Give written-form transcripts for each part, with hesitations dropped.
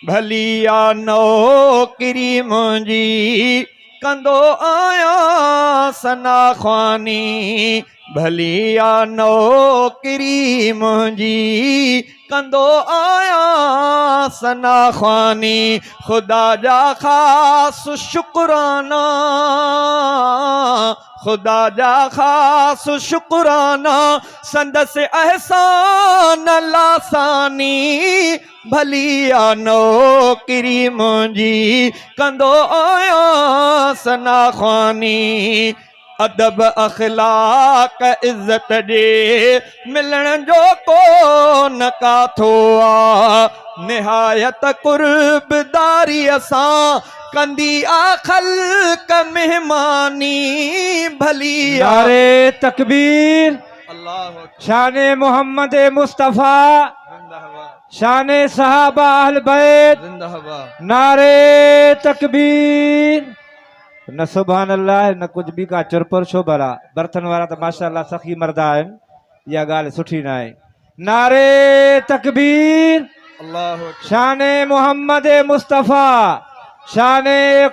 भलिया नौकरी मुंहिंजी कंदो आया सना ख़्वानी। भलिया नौकरी मुंहिंजी कंदो आया सना ख़्वानी। खुदा जा ख़ास शुक्राना, खुदा जा ख़ास शुक्राना, संदस एहसान लासानी। भलिया नौकरी मुंहिंजी कंदो आया सना ख़्वानी। अदब अखलाक इज़्ज़त जे मिलण जो को न काथो आ। निहायत कुर्बदारी असां कंदी आ ख़ल्क़ मेहमानी। भलिया नारे तकबीर, शान मोहम्मद मुस्तफ़ा, शान सहाबा अहल बैत, नारे तकबीर। न सुभान अल्लाह न कुछ भी का चुरपुर छो भला। बर्तन वाला तो माशाअल्लाह सखी मर्दा आहिनि, इहा ॻाल्हि सुठी न आहे। नारे तकबीर, शान मोहम्मद मुस्तफ़ा, शान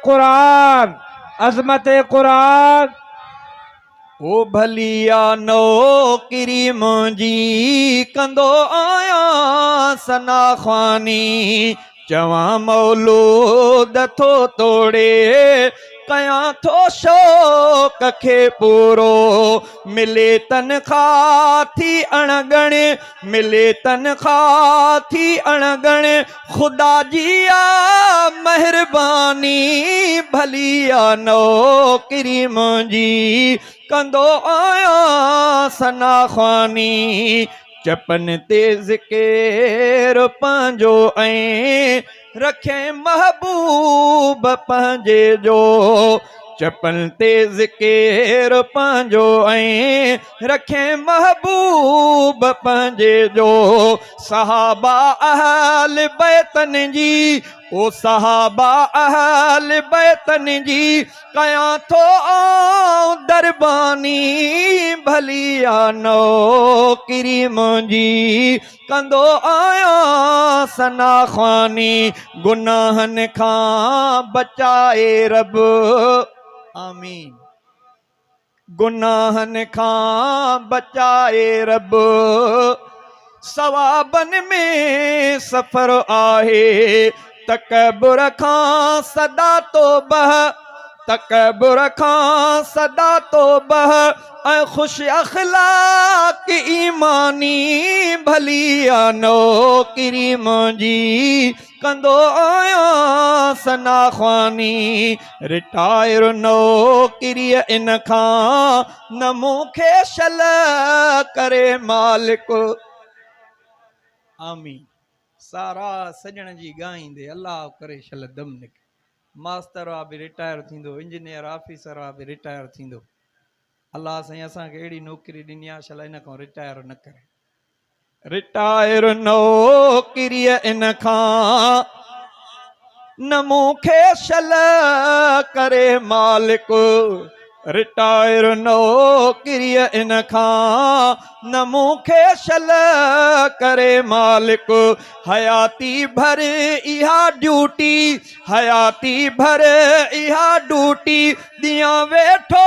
कुरान, अज़मत कुरान। ओ भलिया नौकरी मुंहिंजी कंदो आया सना ख़्वानी। चवां मौलूद थो तोड़े कयां थो शौक़ खे पूरो। मिले तनख़्वाह थी अणगण, मिले तनख़्वाह थी अणगण, खुदा जी आ महिरबानी। भलिया नौकरी मुंहिंजी कंदो आया सना ख़्वानी। चपन ते ज़िकेर पंहिंजो ऐं रखे महबूब पंहिंजे जो। चपन ते ज़िकेर पंहिंजो ऐं रखे महबूब पंहिंजे जो। सहाबा अहल बैतन जी, ओ सहाबा अहल बैतन जी कयां थो आऊं दरबानी। भलिया नौकरी मुंहिंजी कंदो आया सना ख़्वानी। गुनाहनि खां बचाए रब, आमीन। गुनाहनि खां बचाए रब, सवाबन में सफ़र आहे। तकबुर खां सदा तौबह, तकबुर खां सदा तौबह, ऐं ख़ुश अख़लाक ईमानी। भलिया नौकरी मुंहिंजी कंदो आया सना ख़्वानी। रिटायर नौकरी इन खां न मूंखे शल करे मालिक, आमीन। सारा सजण जी ॻाईंदे अल्लाह करे शल दम निकिरे। मास्तर बि रिटायर थींदो, इंजीनियर ऑफिसर बि रिटायर थींदो। अल्लाह साईं असांखे अहिड़ी नौकरी ॾिनी आहे, शल इन खां रिटायर न करे। रिटायर नौकरी इन खां न मूंखे शल करे मालिक। रिटायर नौकरी इन खां न मूंखे शल करे मालिक। हयाती भर इहा ड्यूटी, हयाती भर इहा ड्यूटी, दियां वेठो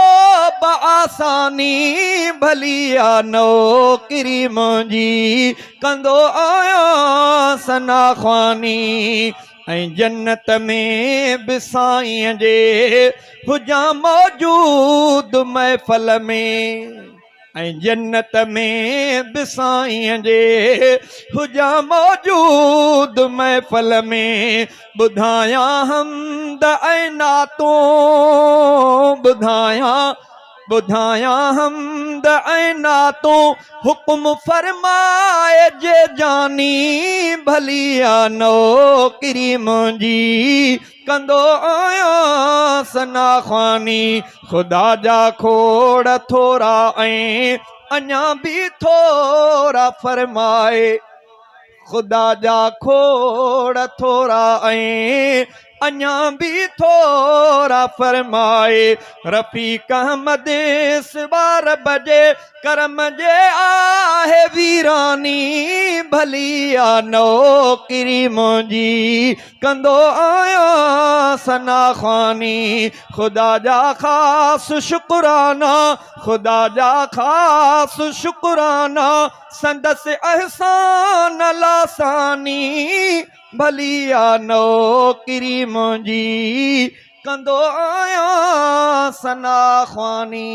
बआसानी। भलिया नौकरी मुंहिंजी कंदो आया सना ख़्वानी। ऐं जन्नत में बि साईं जे हुजां मौजूद महफ़ल में। ऐं जन्नत में बि साईं जे हुजां मौजूद महफ़ल में। ॿुधायां हमद ऐं नातूं, ॿुधायां ॿुधायां हमद ऐं नातूं, हुक्म फरमाए जे जानी। भलिया नौकरी मुंहिंजी कंदो आया सना ख़्वानी। खुदा जा खोड़ थोरा ऐं अञा बि थोरा फरमाए। खुदा जा खोड़ थोरा ऐं अञा भी थोड़ा फरमाए रफ़ीक अहमद इस बार बजे करम जे आहे वीरानी भलिया नौकरी मुंहिंजी कंदो आया सना ख़ानी खुदा जा ख़ास शुक्राना खुदा जा ख़ास शुक्राना संदस एहसान लासानी भलिया नौकरी मुंहिंजी कंदो आया सना ख़ानी।